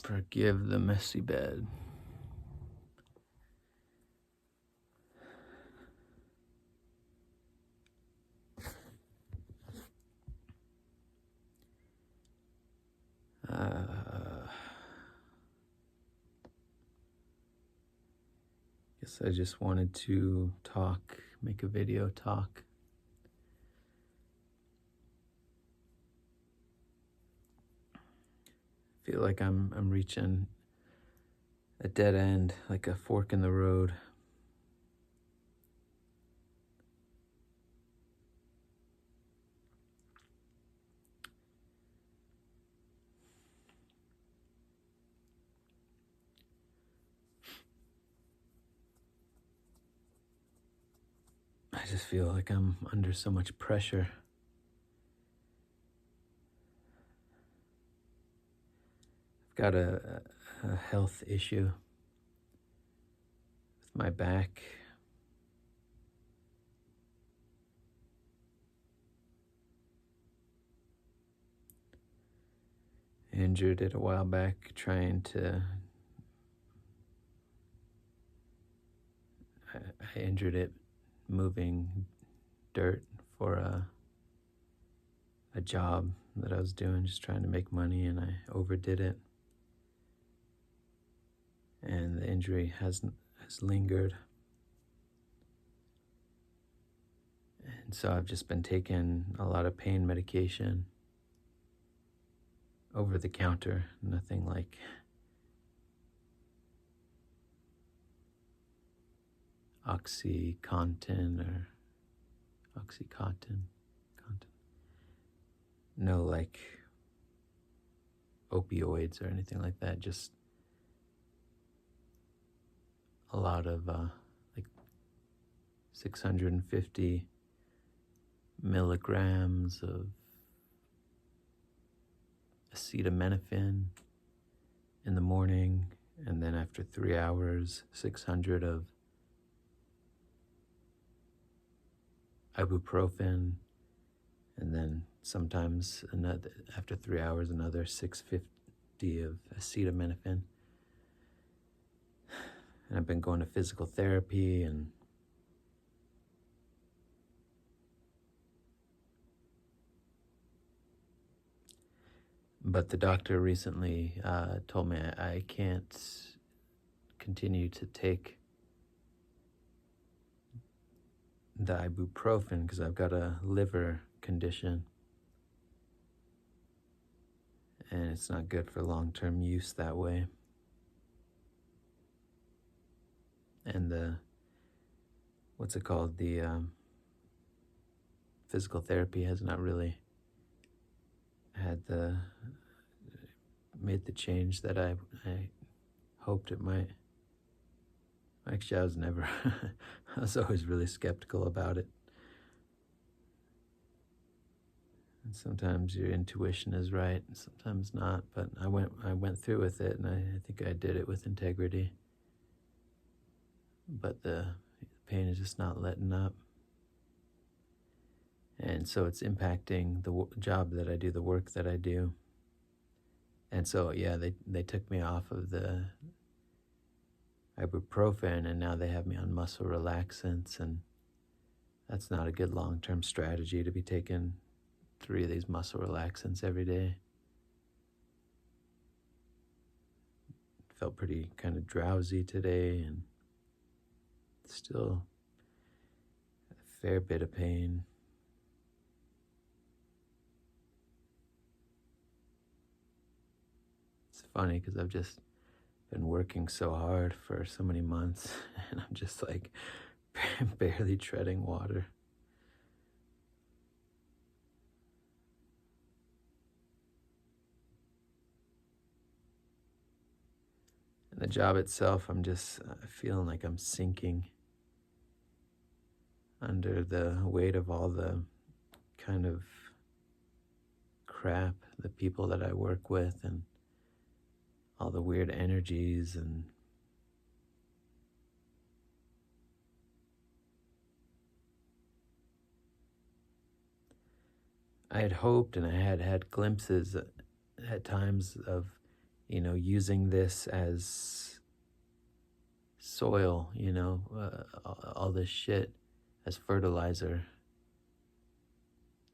Forgive the messy bed. Guess I just wanted to talk, make a video talk. I feel like I'm reaching a dead end, like a fork in the road. I just feel like I'm under so much pressure. I've got a health issue with my back. Injured it a while back trying to. I injured it moving dirt for a job that I was doing, just trying to make money, and I overdid it. And the injury has lingered. And so I've just been taking a lot of pain medication over the counter, nothing like OxyContin or Oxycontin. No like opioids or anything like that, just a lot of like 650 milligrams of acetaminophen in the morning, and then after 3 hours, 600 of ibuprofen, and then sometimes another after 3 hours another 650 of acetaminophen. And I've been going to physical therapy, and but the doctor recently told me I can't continue to take the ibuprofen because I've got a liver condition, and it's not good for long-term use that way. And the physical therapy has not really made the change that I hoped it might. Actually, I was always really skeptical about it. And sometimes your intuition is right, and sometimes not. But I went through with it, and I think I did it with integrity. But the pain is just not letting up. And so it's impacting the job that I do, the work that I do. And so, yeah, they took me off of the ibuprofen, and now they have me on muscle relaxants, and that's not a good long-term strategy to be taking 3 of these muscle relaxants every day. Felt pretty kind of drowsy today, and still a fair bit of pain. It's funny because I've just been working so hard for so many months, and I'm just like barely treading water. And the job itself, I'm just feeling like I'm sinking under the weight of all the kind of crap, the people that I work with, and all the weird energies. And I had hoped, and I had glimpses at times of using this as soil, all this shit as fertilizer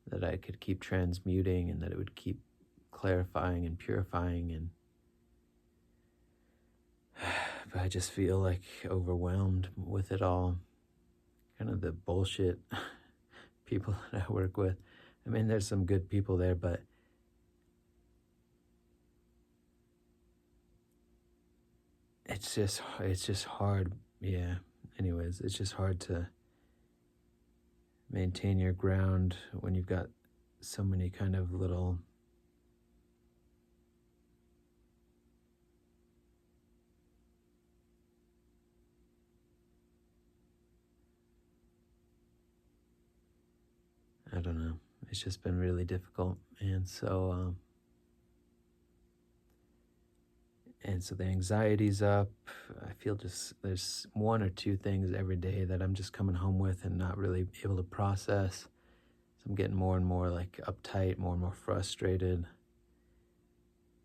that I could keep transmuting and that it would keep clarifying and purifying. And but I just feel like overwhelmed with it all. Kind of the bullshit people that I work with. I mean, there's some good people there, but it's just hard. Yeah. Anyways, it's just hard to maintain your ground when you've got so many kind of little I don't know. It's just been really difficult. And so the anxiety's up. I feel just there's one or two things every day that I'm just coming home with and not really able to process. So I'm getting more and more like uptight, more and more frustrated.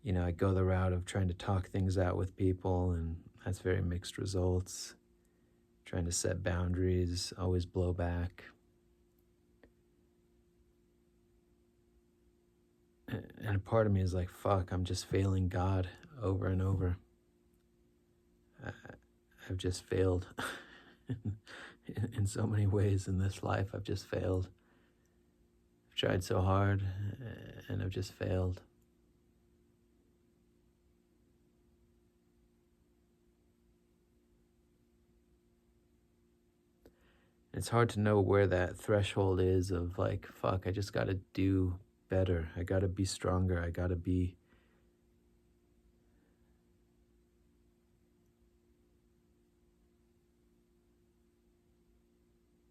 I go the route of trying to talk things out with people, and that's very mixed results. Trying to set boundaries, always blow back. And a part of me is like, fuck, I'm just failing God over and over. I've just failed. In so many ways in this life, I've just failed. I've tried so hard, and I've just failed. It's hard to know where that threshold is of like, fuck, I just gotta do better. I gotta be stronger. I gotta be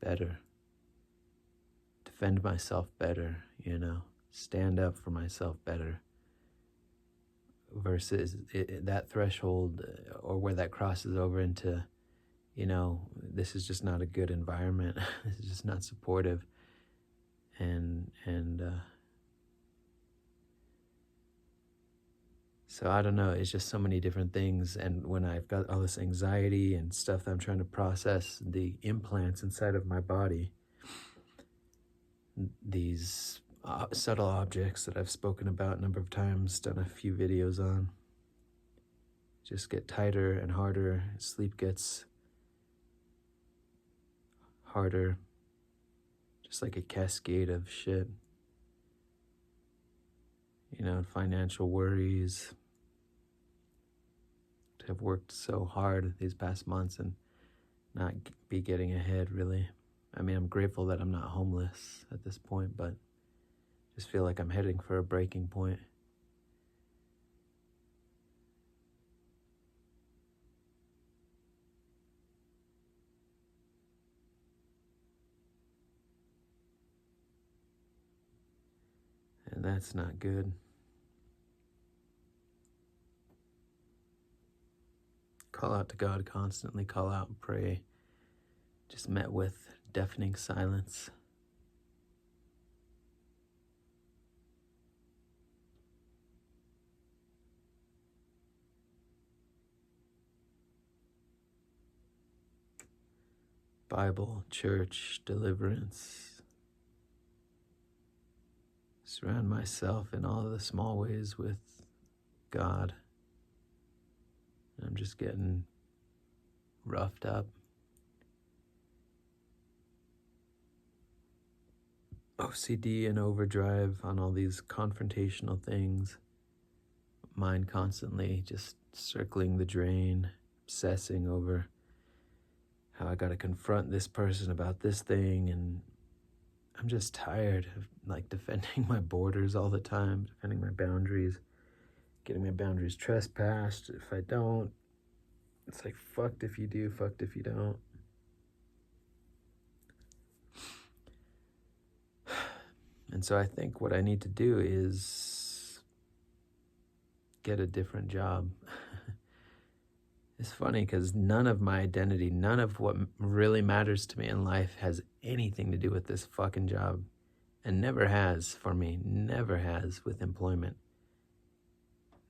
better. Defend myself better, stand up for myself better. Versus that threshold or where that crosses over into, this is just not a good environment. This is just not supportive. And so I don't know, it's just so many different things. And when I've got all this anxiety and stuff that I'm trying to process, the implants inside of my body, these subtle objects that I've spoken about a number of times, done a few videos on, just get tighter and harder. Sleep gets harder, just like a cascade of shit. Financial worries. I've worked so hard these past months and not be getting ahead, really. I mean, I'm grateful that I'm not homeless at this point, but just feel like I'm heading for a breaking point. And that's not good. Call out to God constantly, call out and pray. Just met with deafening silence. Bible, church, deliverance. Surround myself in all the small ways with God. I'm just getting roughed up. OCD and overdrive on all these confrontational things. Mind constantly just circling the drain, obsessing over how I gotta confront this person about this thing, and I'm just tired of like defending my borders all the time, defending my boundaries, getting my boundaries trespassed. If I don't, it's like fucked if you do, fucked if you don't. And so I think what I need to do is get a different job. It's funny because none of my identity, none of what really matters to me in life has anything to do with this fucking job. And never has for me, never has with employment.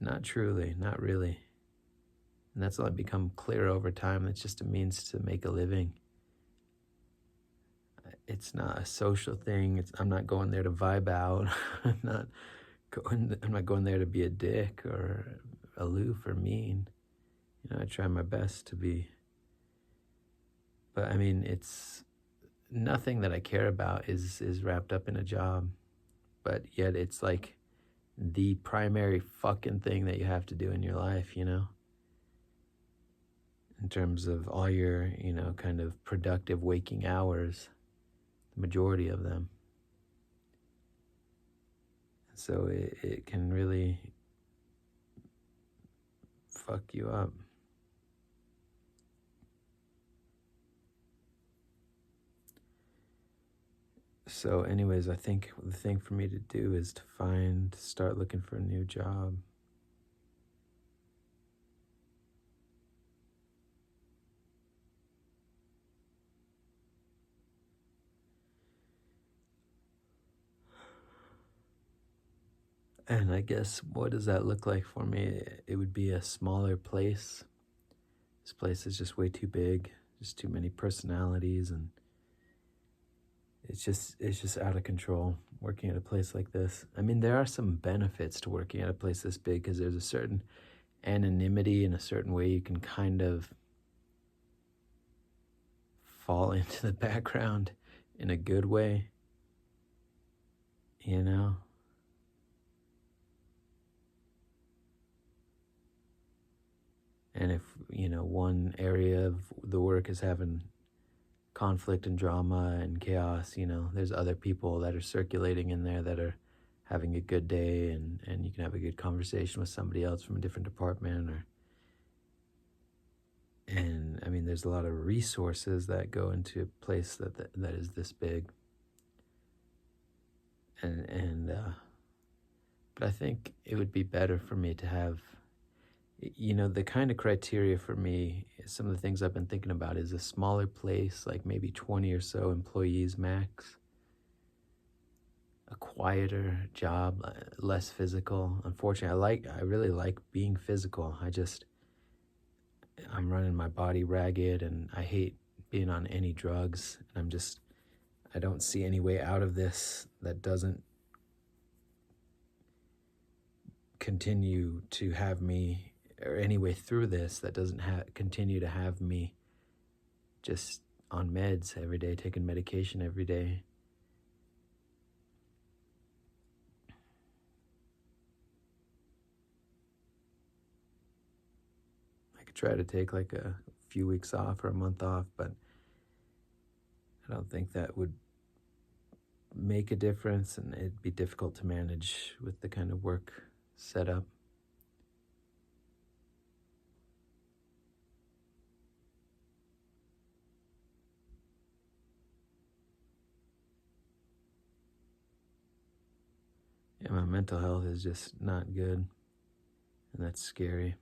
Not truly, not really. And that's only become clear over time. It's just a means to make a living. It's not a social thing. I'm not going there to vibe out. I'm not going there to be a dick or aloof or mean. I try my best to be. But I mean, it's nothing that I care about is wrapped up in a job. But yet it's like the primary fucking thing that you have to do in your life, in terms of all your, kind of productive waking hours, the majority of them. So it can really fuck you up. So anyways, I think the thing for me to do is to start looking for a new job. And I guess, what does that look like for me? It would be a smaller place. This place is just way too big, just too many personalities, and it's just out of control working at a place like this. I mean, there are some benefits to working at a place this big because there's a certain anonymity in a certain way. You can kind of fall into the background in a good way, you know? And if, one area of the work is having conflict and drama and chaos, there's other people that are circulating in there that are having a good day, and you can have a good conversation with somebody else from a different department. And I mean, there's a lot of resources that go into a place that is this big. But I think it would be better for me to have, the kind of criteria for me, some of the things I've been thinking about is a smaller place, like maybe 20 or so employees max, a quieter job, less physical. Unfortunately, I really like being physical. I'm running my body ragged, and I hate being on any drugs. And I don't see any way out of this that doesn't continue to have me, or any way through this that doesn't continue to have me just on meds every day, taking medication every day. I could try to take like a few weeks off or a month off, but I don't think that would make a difference, and it'd be difficult to manage with the kind of work setup. Yeah, my mental health is just not good, and that's scary.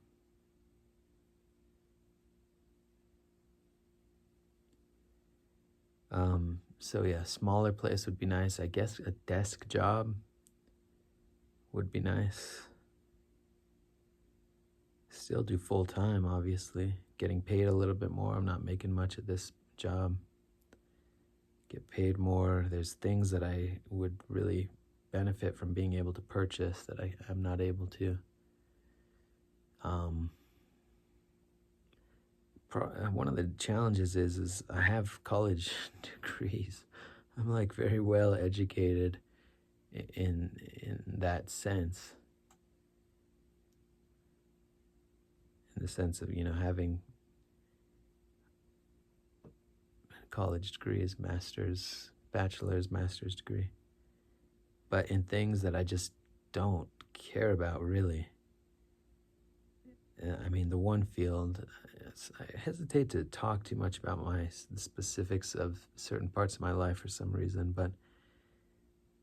So yeah, smaller place would be nice. I guess a desk job would be nice. Still do full time, obviously. Getting paid a little bit more. I'm not making much at this job. Get paid more. There's things that I would really benefit from being able to purchase that I'm not able to. One of the challenges is I have college degrees. I'm like very well educated in that sense. In the sense of, having college degrees, bachelor's, master's degree. But in things that I just don't care about, really. I mean, the one field, I hesitate to talk too much about the specifics of certain parts of my life for some reason, but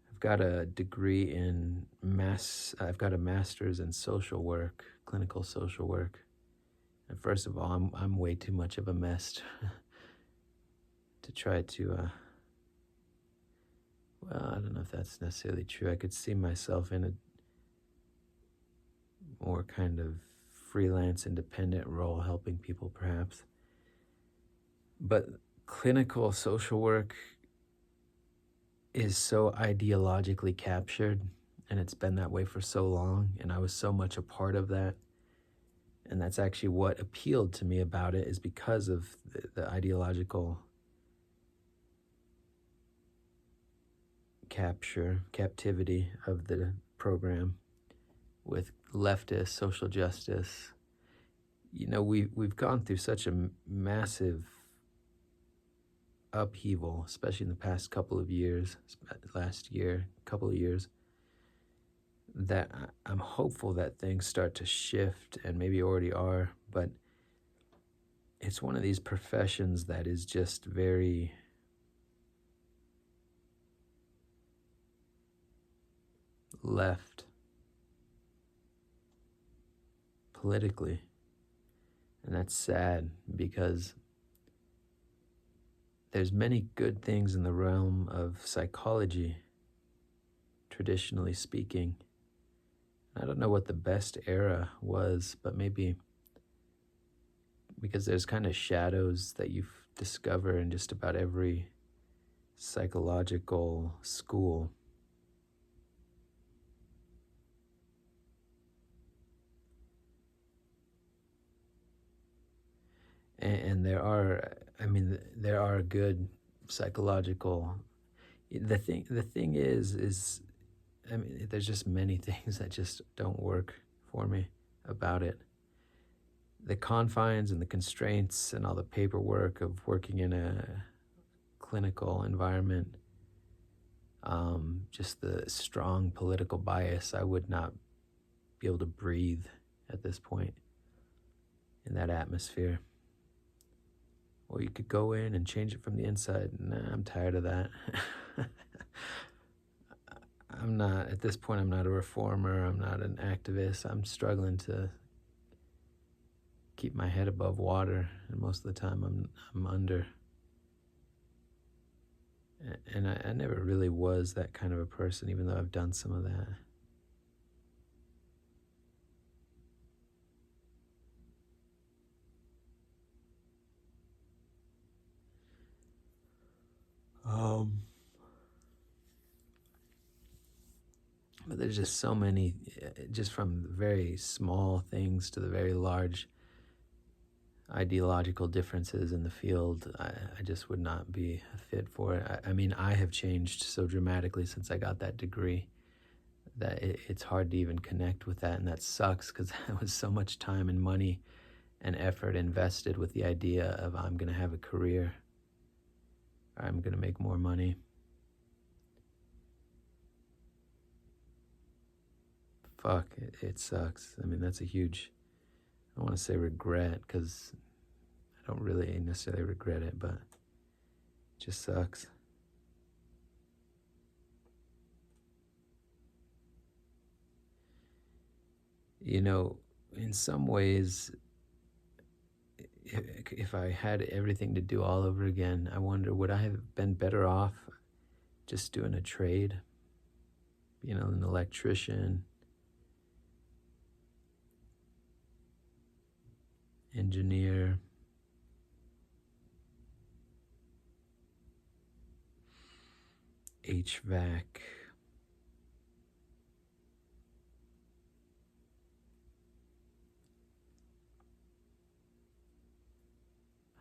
I've got a degree I've got a master's in social work, clinical social work. And first of all, I'm way too much of a mess to try to, well, I don't know if that's necessarily true. I could see myself in more kind of freelance, independent role, helping people perhaps. But clinical social work is so ideologically captured, and it's been that way for so long, and I was so much a part of that. And that's actually what appealed to me about it, is because of the ideological captivity of the program with leftist social justice. You know, we've gone through such a massive upheaval, especially in the past couple of years, last year, couple of years, that I'm hopeful that things start to shift, and maybe already are, but it's one of these professions that is just very left politically. And that's sad, because there's many good things in the realm of psychology, traditionally speaking. I don't know what the best era was, but maybe because there's kind of shadows that you discover in just about every psychological school. And there are, I mean, there are good psychological. The thing is, I mean, there's just many things that just don't work for me about it. The confines and the constraints and all the paperwork of working in a clinical environment, just the strong political bias, I would not be able to breathe at this point in that atmosphere. Or you could go in and change it from the inside. Nah, I'm tired of that. I'm not, at this point, I'm not a reformer. I'm not an activist. I'm struggling to keep my head above water, and most of the time I'm under. And I never really was that kind of a person, even though I've done some of that. But there's just so many, just from very small things to the very large ideological differences in the field. I just would not be a fit for it. I mean, I have changed so dramatically since I got that degree that it's hard to even connect with that, and that sucks, because that was so much time and money and effort invested with the idea of I'm going to have a career, or I'm going to make more money. Fuck, it sucks. I mean, that's a huge, I don't want to say regret, because I don't really necessarily regret it, but it just sucks. You know, in some ways, if I had everything to do all over again, I wonder, would I have been better off just doing a trade? You know, an electrician, engineer, HVAC.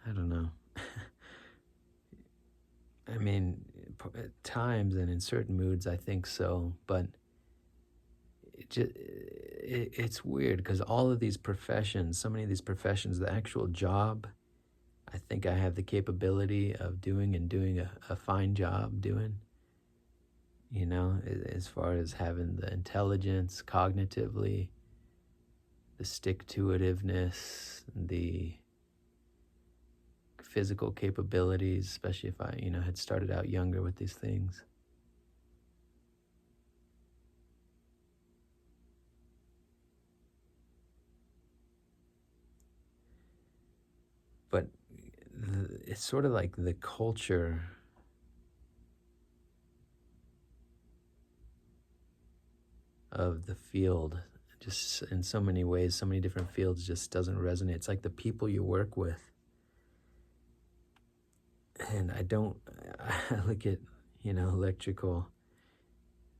I don't know. I mean, at times and in certain moods, I think so, but it's weird, because all of these professions, so many of these professions, the actual job, I think I have the capability of doing, and doing a fine job doing, you know, as far as having the intelligence cognitively, the stick-to-itiveness, the physical capabilities, especially if I, had started out younger with these things. But it's sort of like the culture of the field just in so many ways, so many different fields, just doesn't resonate. It's like the people you work with. And I look at, electrical,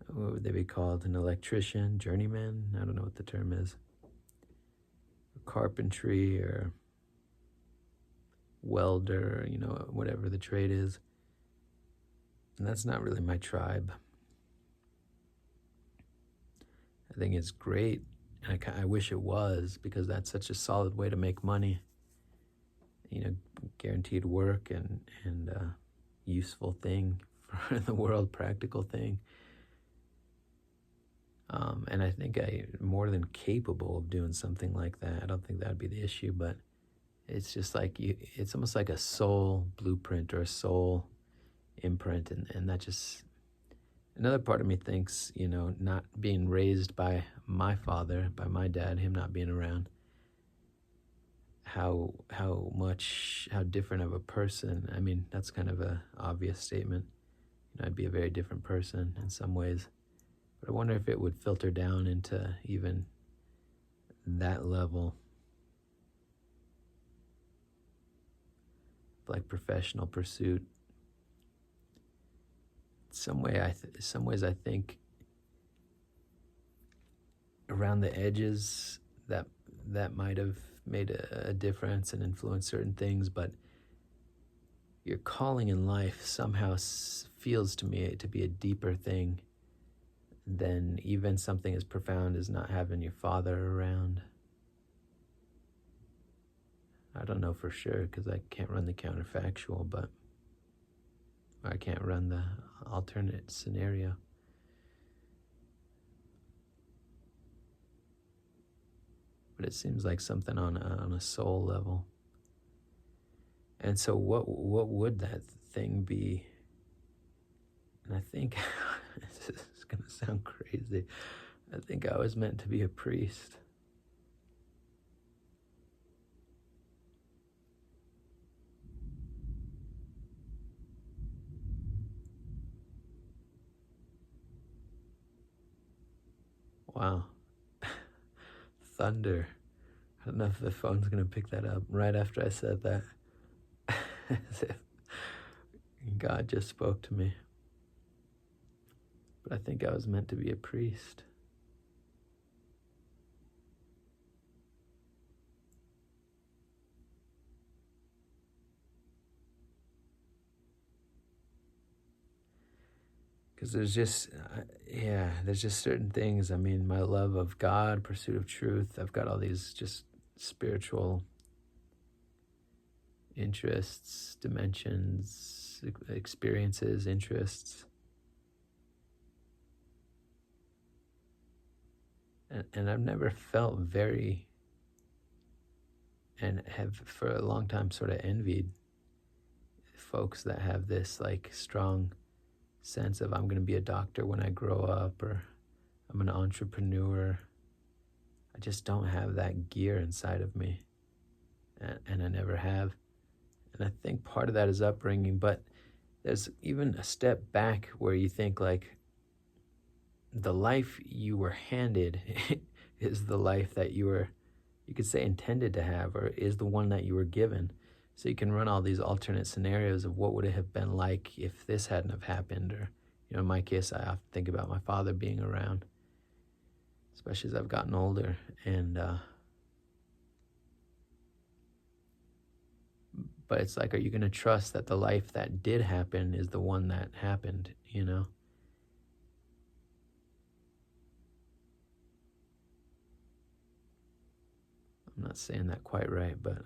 what would they be called? An electrician, journeyman? I don't know what the term is. Carpentry or welder, whatever the trade is. And that's not really my tribe. I think it's great. And I wish it was, because that's such a solid way to make money. Guaranteed work and useful thing for the world, practical thing. And I think I'm more than capable of doing something like that. I don't think that'd be the issue, but it's just like it's almost like a soul blueprint or a soul imprint. And that just, another part of me thinks, not being raised by my father, by my dad, him not being around, how different of a person. I mean, that's kind of a obvious statement. I'd be a very different person in some ways. But I wonder if it would filter down into even that level, like professional pursuit. Some ways I think around the edges that might have made a difference and influenced certain things, but your calling in life somehow feels to me to be a deeper thing than even something as profound as not having your father around. I don't know for sure, because I can't run the counterfactual, but I can't run the alternate scenario. But it seems like something on a soul level. And so what would that thing be? And I think, this is going to sound crazy, I think I was meant to be a priest. Wow. Thunder. I don't know if the phone's going to pick that up right after I said that. As if God just spoke to me. But I think I was meant to be a priest. Because there's just certain things. I mean, my love of God, pursuit of truth. I've got all these just spiritual interests, dimensions, experiences, interests. And I've never felt very, and have for a long time sort of envied folks that have this like strong sense of, I'm going to be a doctor when I grow up, or I'm an entrepreneur. I just don't have that gear inside of me, and I never have. And I think part of that is upbringing, but there's even a step back where you think like the life you were handed is the life that you could say intended to have, or is the one that you were given. So you can run all these alternate scenarios of what would it have been like if this hadn't have happened. Or, in my case, I often think about my father being around, especially as I've gotten older. And, but it's like, are you going to trust that the life that did happen is the one that happened, I'm not saying that quite right, but,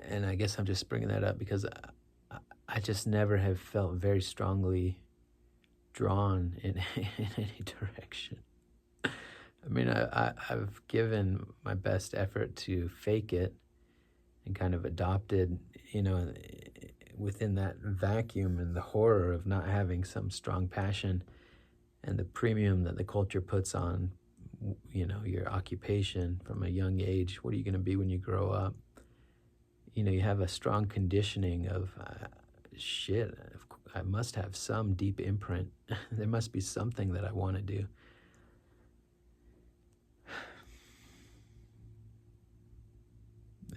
and I guess I'm just bringing that up because I just never have felt very strongly drawn in any direction. I mean, I've given my best effort to fake it and kind of adopted, within that vacuum and the horror of not having some strong passion and the premium that the culture puts on, your occupation from a young age. What are you going to be when you grow up? You have a strong conditioning of, shit, I must have some deep imprint. There must be something that I want to do.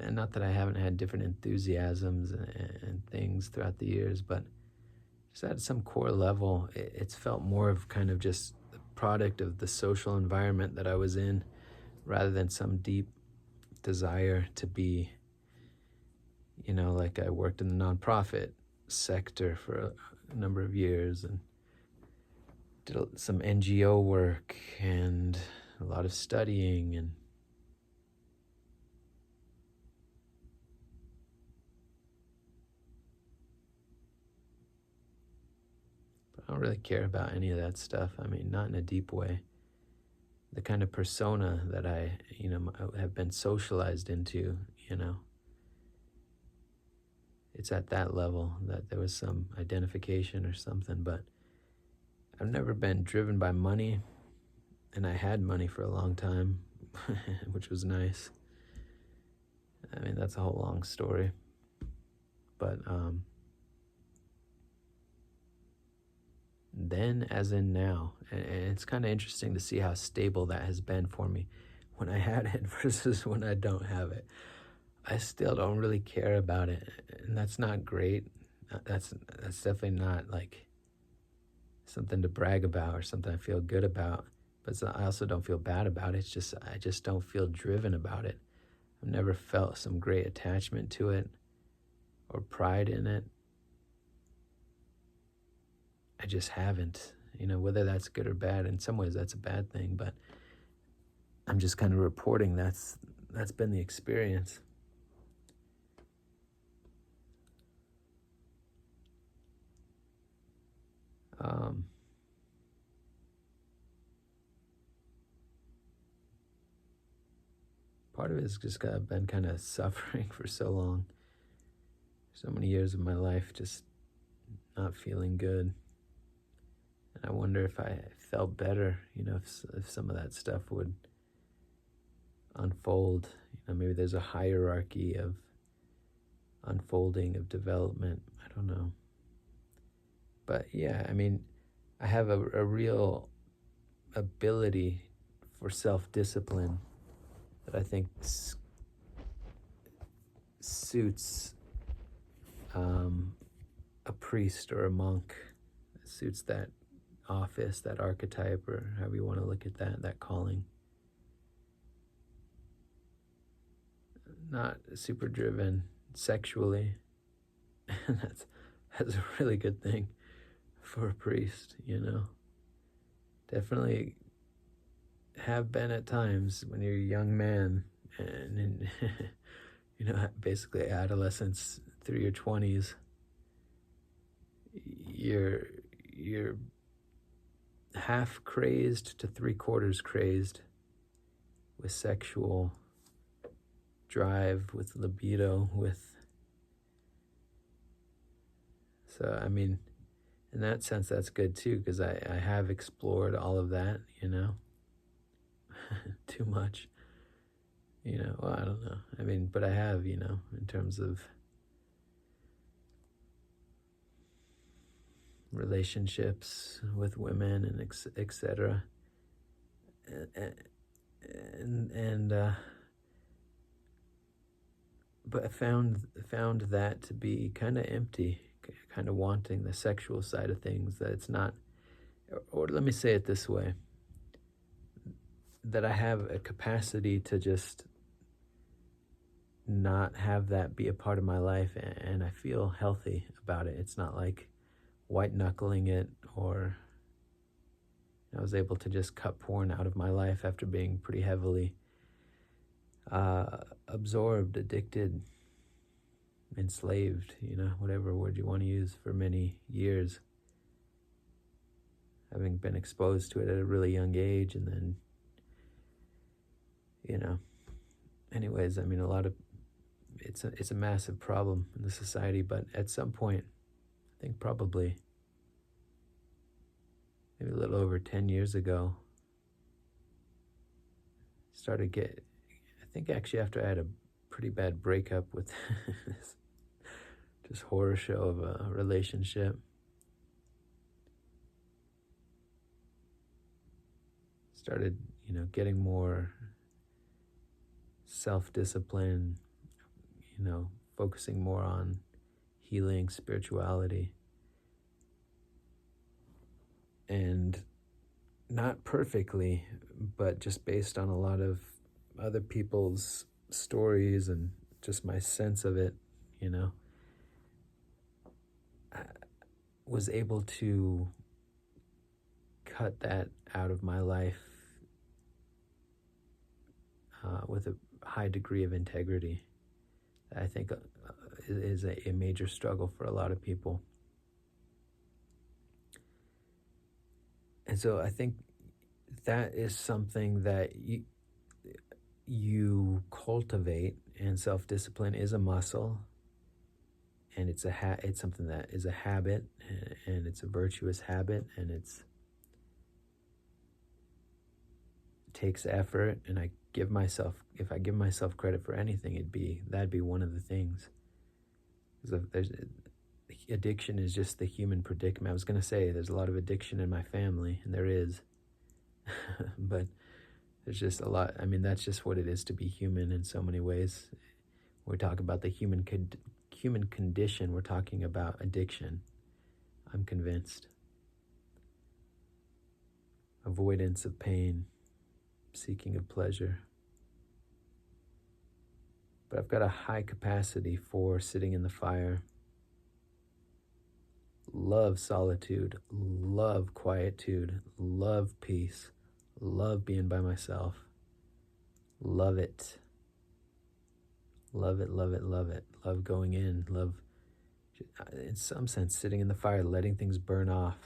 And not that I haven't had different enthusiasms and things throughout the years, but just at some core level, it's felt more of kind of just the product of the social environment that I was in rather than some deep desire to be, like I worked in the nonprofit sector for a number of years and did some NGO work and a lot of studying, and I don't really care about any of that stuff. I mean, not in a deep way. The kind of persona that I have been socialized into, it's at that level that there was some identification or something, but I've never been driven by money, and I had money for a long time, which was nice. I mean, that's a whole long story, but then as in now, and it's kind of interesting to see how stable that has been for me when I had it versus when I don't have it. I still don't really care about it, and that's not great. That's definitely not like something to brag about or something I feel good about, but I also don't feel bad about it. It's just I just don't feel driven about it. I've never felt some great attachment to it or pride in it. I just haven't, whether that's good or bad. In some ways that's a bad thing, but I'm just kind of reporting that's been the experience. Part of it is just I've been kind of suffering for so long, so many years of my life just not feeling good. And I wonder if I felt better, if some of that stuff would unfold. Maybe there's a hierarchy of unfolding, of development. I don't know. But yeah, I mean, I have a real ability for self-discipline that I think suits a priest or a monk. It suits that office, that archetype, or however you want to look at that calling. Not super driven sexually. that's a really good thing for a priest, Definitely have been at times when you're a young man and in, basically adolescence through your 20s. You're half crazed to 3/4 crazed with sexual drive, with libido, so I mean, in that sense that's good too, because I have explored all of that, too much, well, I don't know, I mean, but I have, in terms of relationships with women and etc. And but I found that to be kind of empty, kind of wanting the sexual side of things, that it's not, or let me say it this way, that I have a capacity to just not have that be a part of my life, and I feel healthy about it. It's not like white knuckling it, or I was able to just cut porn out of my life after being pretty heavily absorbed, addicted, enslaved, whatever word you want to use, for many years, having been exposed to it at a really young age. And then, anyways, I mean, it's a massive problem in the society, but at some point, I think probably maybe a little over 10 years ago, I think actually after I had a pretty bad breakup with this just horror show of a relationship. Started, getting more self-discipline, focusing more on healing, spirituality, and not perfectly, but just based on a lot of other people's stories and just my sense of it, I was able to cut that out of my life with a high degree of integrity. I think is a major struggle for a lot of people. And so I think that is something that you cultivate, and self-discipline is a muscle, and it's something that is a habit, and it's a virtuous habit, and it takes effort. And if I give myself credit for anything, that'd be one of the things. Addiction is just the human predicament. I was going to say there's a lot of addiction in my family, and there is, but there's just a lot. I mean, that's just what it is to be human in so many ways. When we talk about the human condition, we're talking about addiction, I'm convinced. Avoidance of pain, seeking of pleasure. But I've got a high capacity for sitting in the fire. Love solitude, love quietude, love peace, love being by myself. Love it. Love it, love it, love it. Love going in, love, in some sense, sitting in the fire, letting things burn off.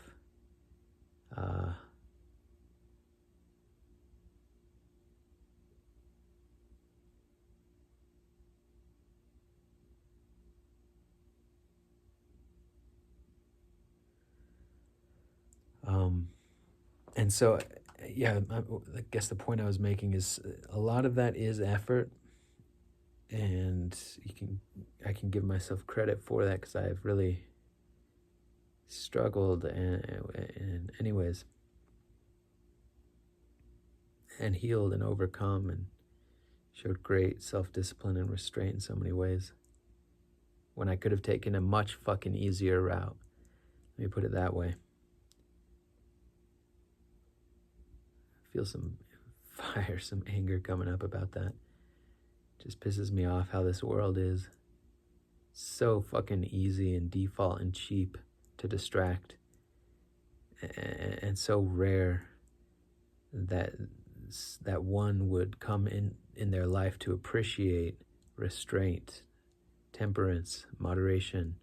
And so, yeah, I guess the point I was making is a lot of that is effort, and I can give myself credit for that because I've really struggled in anyways, and healed and overcome and showed great self-discipline and restraint in so many ways, when I could have taken a much fucking easier route. Let me put it that way. I feel some fire, some anger coming up about that. Just pisses me off how this world is so fucking easy and default and cheap to distract, and so rare that one would come in their life to appreciate restraint, temperance, moderation,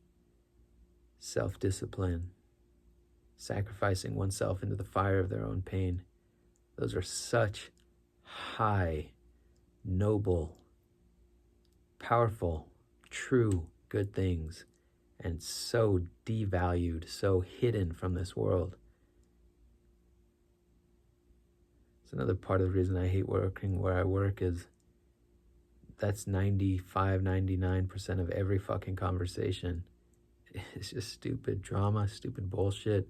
self-discipline, sacrificing oneself into the fire of their own pain. Those are such high, noble, powerful, true, good things, and so devalued, so hidden from this world. It's another part of the reason I hate working where I work is that's 99% of every fucking conversation. It's just stupid drama, stupid bullshit.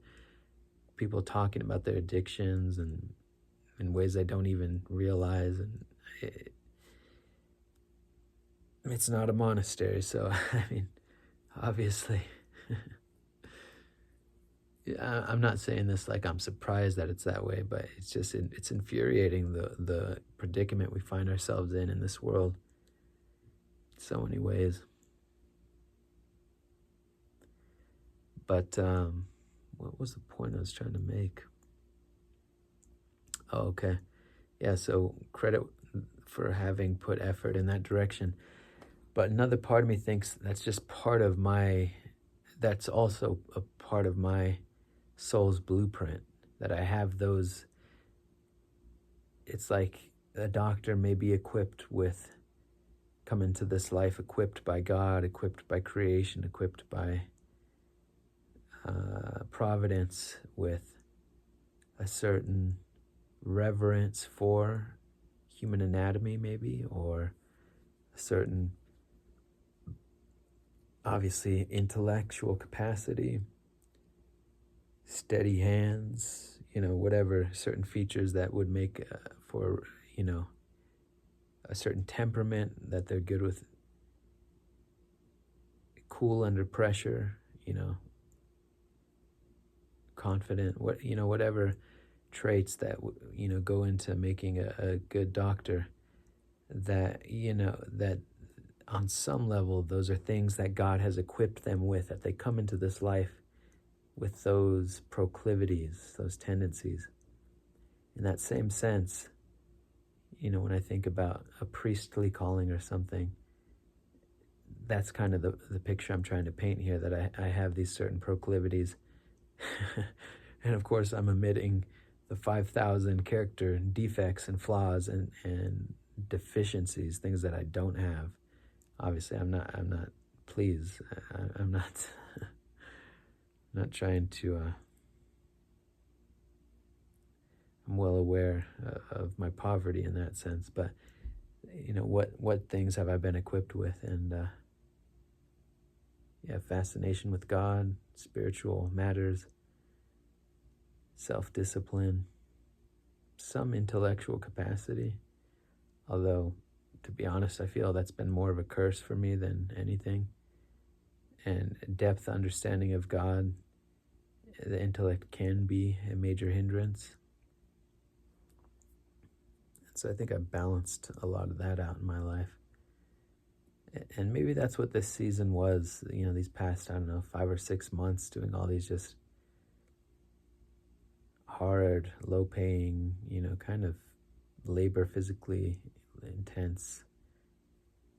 People talking about their addictions and in ways they don't even realize. And it's not a monastery, so I mean, obviously, I'm not saying this like I'm surprised that it's that way, but it's just it's infuriating the predicament we find ourselves in this world. So many ways. But what was the point I was trying to make? Oh, okay. Yeah, so credit for having put effort in that direction. But another part of me thinks that's also a part of my soul's blueprint, that I have those. It's like a doctor may be come into this life equipped by God, equipped by creation, equipped by providence, with a certain reverence for human anatomy, maybe, or a certain obviously intellectual capacity, steady hands, whatever certain features that would make for, a certain temperament, that they're good with, cool under pressure, confident, whatever traits that, go into making a good doctor, that, that on some level, those are things that God has equipped them with, that they come into this life with those proclivities, those tendencies. In that same sense, when I think about a priestly calling or something, that's kind of the picture I'm trying to paint here, that I have these certain proclivities. And of course, I'm omitting the 5,000 character defects and flaws and deficiencies, things that I don't have. Obviously, I'm not, please, I'm not, not trying to, I'm well aware of my poverty in that sense, but, what things have I been equipped with? And, fascination with God, spiritual matters, self-discipline, some intellectual capacity, although, to be honest, I feel that's been more of a curse for me than anything. And depth understanding of God, the intellect can be a major hindrance. So I think I've balanced a lot of that out in my life. And maybe that's what this season was, these past, 5 or 6 months, doing all these just hard, low-paying, kind of labor, physically intense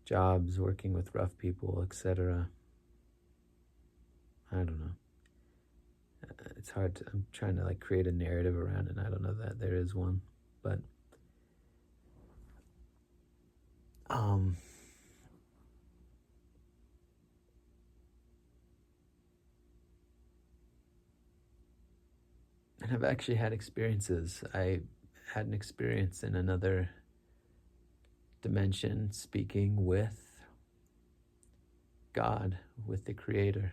jobs, working with rough people, etc. I don't know. It's hard to, I'm trying to create a narrative around it, and I don't know that there is one, but and I've actually had experiences. I had an experience in another dimension, speaking with God, with the Creator.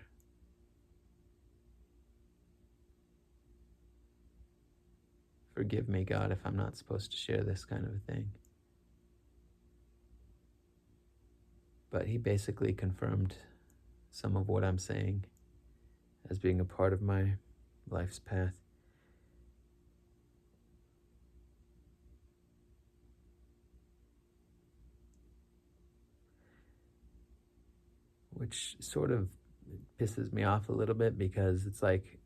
Forgive me, God, if I'm not supposed to share this kind of a thing. But he basically confirmed some of what I'm saying as being a part of my life's path. Which sort of pisses me off a little bit, because it's like,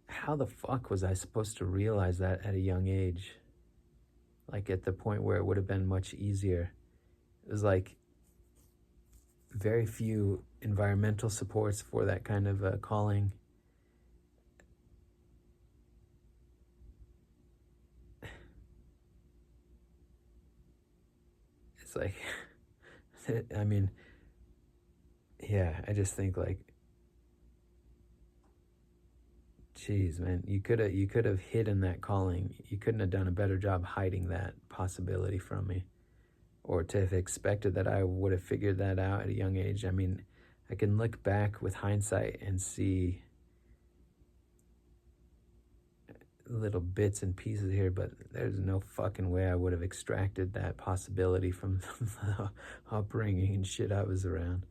how the fuck was I supposed to realize that at a young age? At the point where it would have been much easier. It was very few environmental supports for that kind of calling. It's I mean, yeah, I just think geez, man, you could have hidden that calling. You couldn't have done a better job hiding that possibility from me, or to have expected that I would have figured that out at a young age. I mean, I can look back with hindsight and see little bits and pieces here, but there's no fucking way I would have extracted that possibility from the upbringing and shit I was around.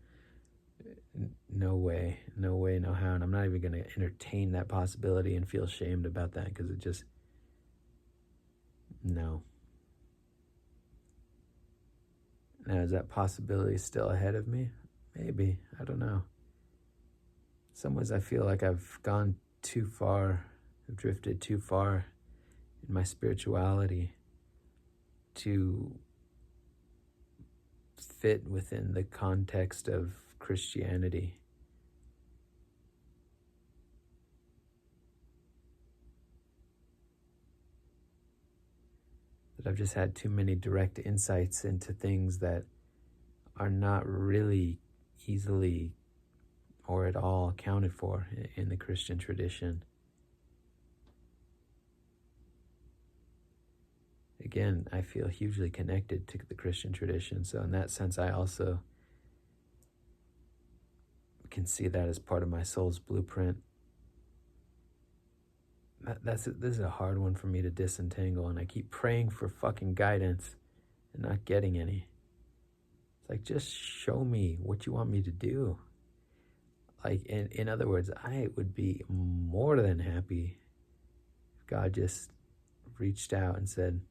No way, no how. And I'm not even going to entertain that possibility and feel shamed about that, because it just, no. Now, is that possibility still ahead of me? Maybe, I don't know. In some ways, I feel like I've gone too far, I've drifted too far in my spirituality to fit within the context of Christianity. That I've just had too many direct insights into things that are not really easily or at all accounted for in the Christian tradition. Again, I feel hugely connected to the Christian tradition, so in that sense, I also can see that as part of my soul's blueprint. This is a hard one for me to disentangle, and I keep praying for fucking guidance and not getting any. It's like, just show me what you want me to do. Like, in other words, I would be more than happy if God just reached out and said,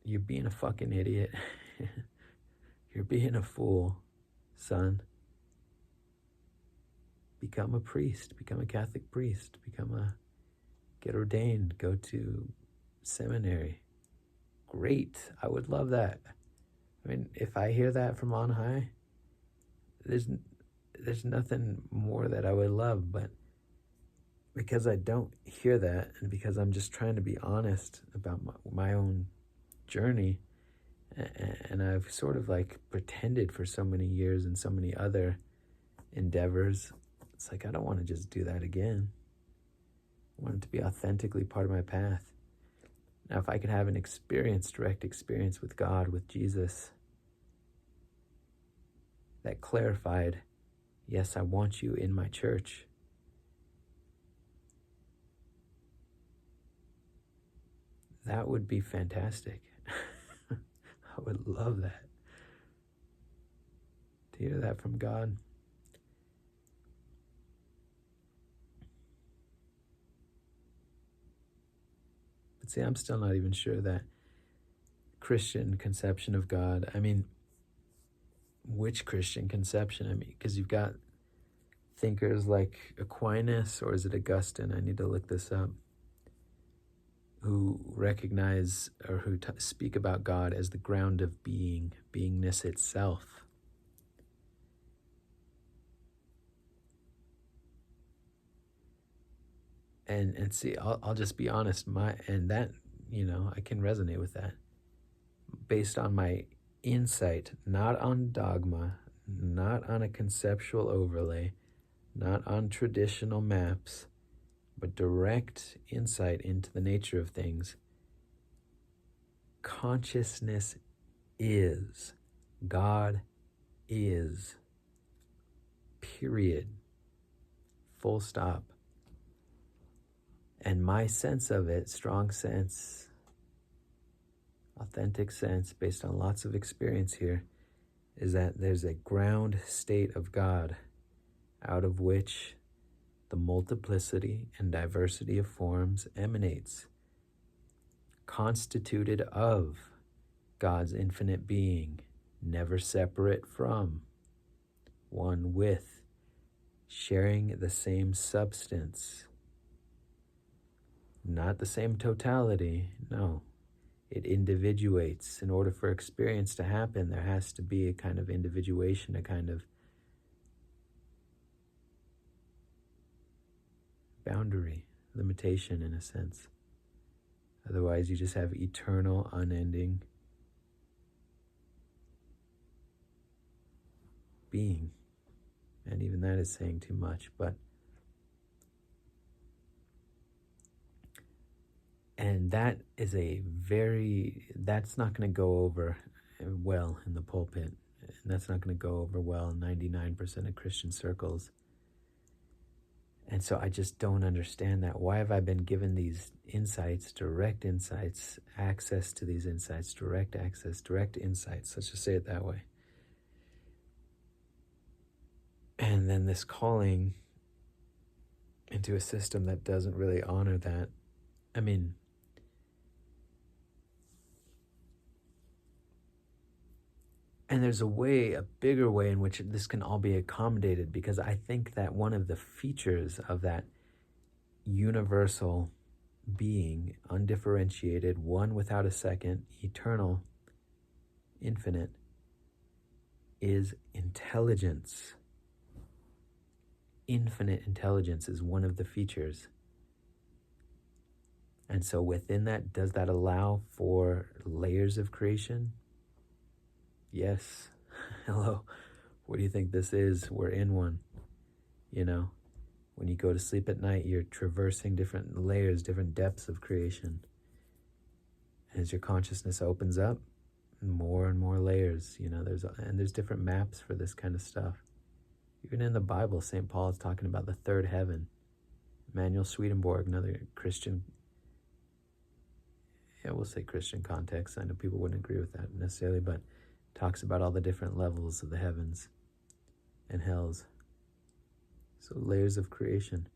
you're being a fucking idiot. You're being a fool, son. Become a priest, become a Catholic priest, get ordained, go to seminary. Great, I would love that. I mean, if I hear that from on high, there's nothing more that I would love, but because I don't hear that, and because I'm just trying to be honest about my own journey, and I've sort of like pretended for so many years in so many other endeavors, it's like, I don't want to just do that again. I want it to be authentically part of my path. Now, if I could have an direct experience with God, with Jesus, that clarified, yes, I want you in my church. That would be fantastic. I would love that. To hear that from God. But see, I'm still not even sure that Christian conception of God, I mean, which Christian conception? I mean, because you've got thinkers like Aquinas, or is it Augustine? I need to look this up. Who recognize or who speak about God as the ground of beingness itself. And see, I'll just be honest, I can resonate with that. Based on my insight, not on dogma, not on a conceptual overlay, not on traditional maps, but direct insight into the nature of things. Consciousness is. God is. Period. Full stop. And my sense of it, strong sense, authentic sense, based on lots of experience here, is that there's a ground state of God out of which the multiplicity and diversity of forms emanates, constituted of God's infinite being, never separate from, one with, sharing the same substance. Not the same totality, no. It individuates. In order for experience to happen, there has to be a kind of individuation, a kind of boundary, limitation in a sense. Otherwise, you just have eternal, unending being. And even that is saying too much, but and that's not going to go over well in the pulpit. And that's not going to go over well in 99% of Christian circles. And so I just don't understand that. Why have I been given these insights, direct insights, access to these insights, direct access, direct insights, let's just say it that way. And then this calling into a system that doesn't really honor that. I mean, and there's a bigger way in which this can all be accommodated, because I think that one of the features of that universal being, undifferentiated, one without a second, eternal, infinite, is intelligence. Infinite intelligence is one of the features. And so within that, does that allow for layers of creation? Yes. Hello. What do you think this is? We're in one. You know, when you go to sleep at night, you're traversing different layers, different depths of creation. As your consciousness opens up, more and more layers, there's different maps for this kind of stuff. Even in the Bible, St. Paul is talking about the third heaven. Emanuel Swedenborg, another Christian, we'll say Christian context. I know people wouldn't agree with that necessarily, but talks about all the different levels of the heavens and hells. So layers of creation.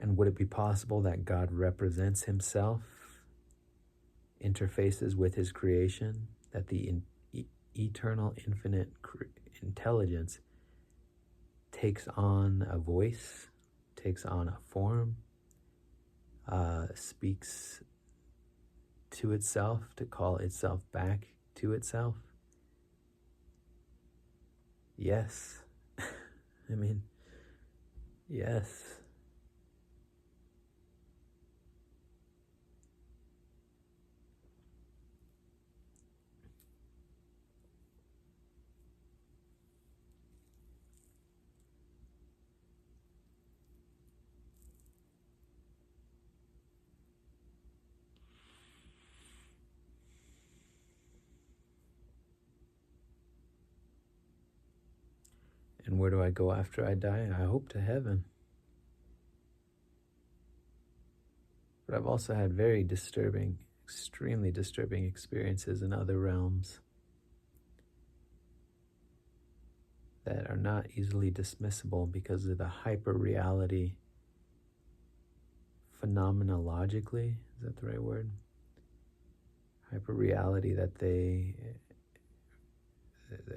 And would it be possible that God represents himself, interfaces with his creation, that the eternal, infinite intelligence takes on a voice, takes on a form, speaks to itself to call itself back to itself? Yes. I mean, yes. And where do I go after I die? I hope to heaven. But I've also had very disturbing, extremely disturbing experiences in other realms that are not easily dismissible because of the hyper reality phenomenologically, is that the right word? Hyper reality that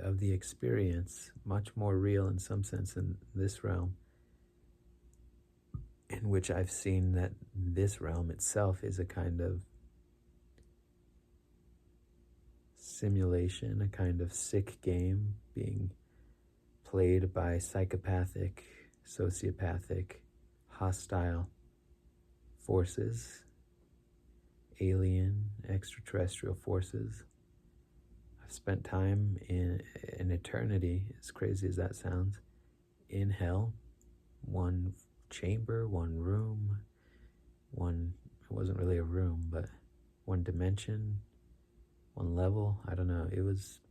of the experience, much more real in some sense in this realm, in which I've seen that this realm itself is a kind of simulation, a kind of sick game being played by psychopathic, sociopathic, hostile forces, alien, extraterrestrial forces. I've spent time in an eternity, as crazy as that sounds, in hell. One chamber, one room, it wasn't really a room, but one dimension, one level. I don't know. It was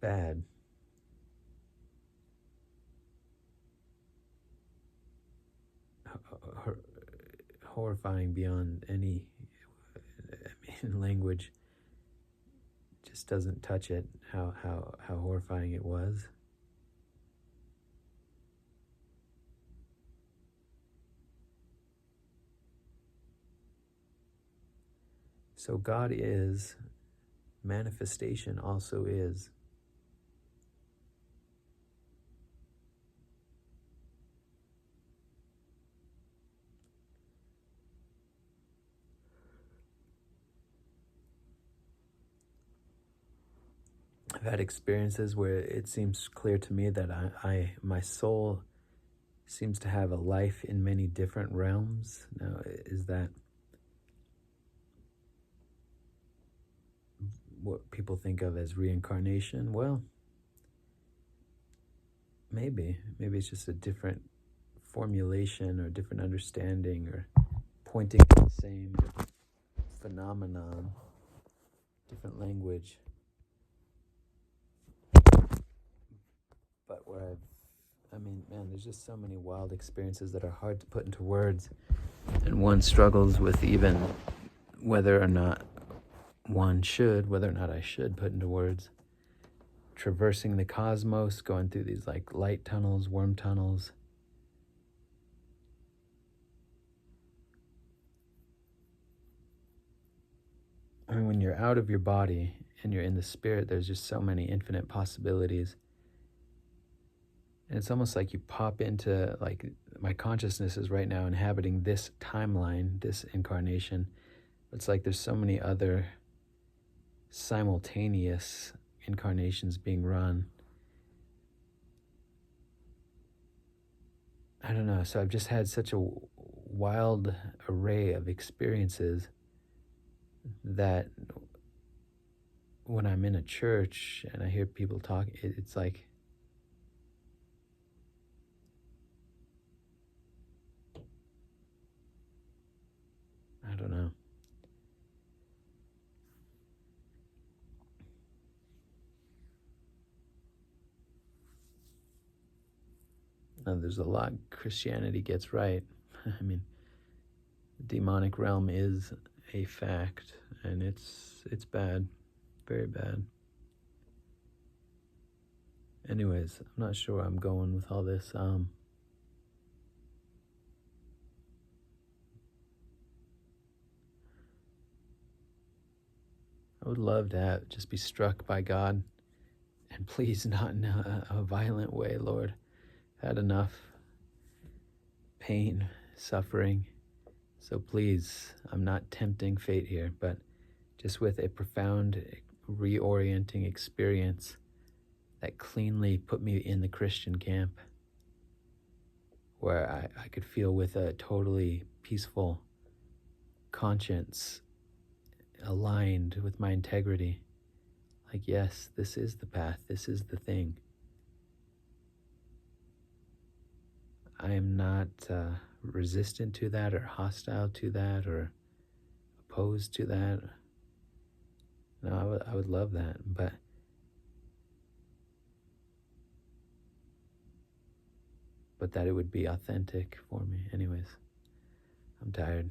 bad. Horrifying beyond any language just doesn't touch it, how horrifying it was. So God is, manifestation also is. I've had experiences where it seems clear to me that my soul seems to have a life in many different realms. Now, is that what people think of as reincarnation? Well, maybe it's just a different formulation or different understanding or pointing to the same phenomenon, different language. But where there's just so many wild experiences that are hard to put into words, and one struggles with even whether or not I should put into words. Traversing the cosmos, going through these like light tunnels, worm tunnels. I mean, when you're out of your body and you're in the spirit, there's just so many infinite possibilities. And it's almost like you pop into, like, my consciousness is right now inhabiting this timeline, this incarnation. It's like there's so many other simultaneous incarnations being run. I don't know. So I've just had such a wild array of experiences that when I'm in a church and I hear people talk, it's like, I don't know. Now, there's a lot Christianity gets right. I mean, the demonic realm is a fact, and it's bad, very bad. Anyways, I'm not sure where I'm going with all this. I would love to just be struck by God, and please not in a violent way, Lord. I've had enough pain, suffering. So please, I'm not tempting fate here, but just with a profound reorienting experience that cleanly put me in the Christian camp, where I could feel with a totally peaceful conscience aligned with my integrity. Like, yes, this is the path, this is the thing. I am not resistant to that or hostile to that or opposed to that. No, I would love that, but that it would be authentic for me. Anyways, I'm tired.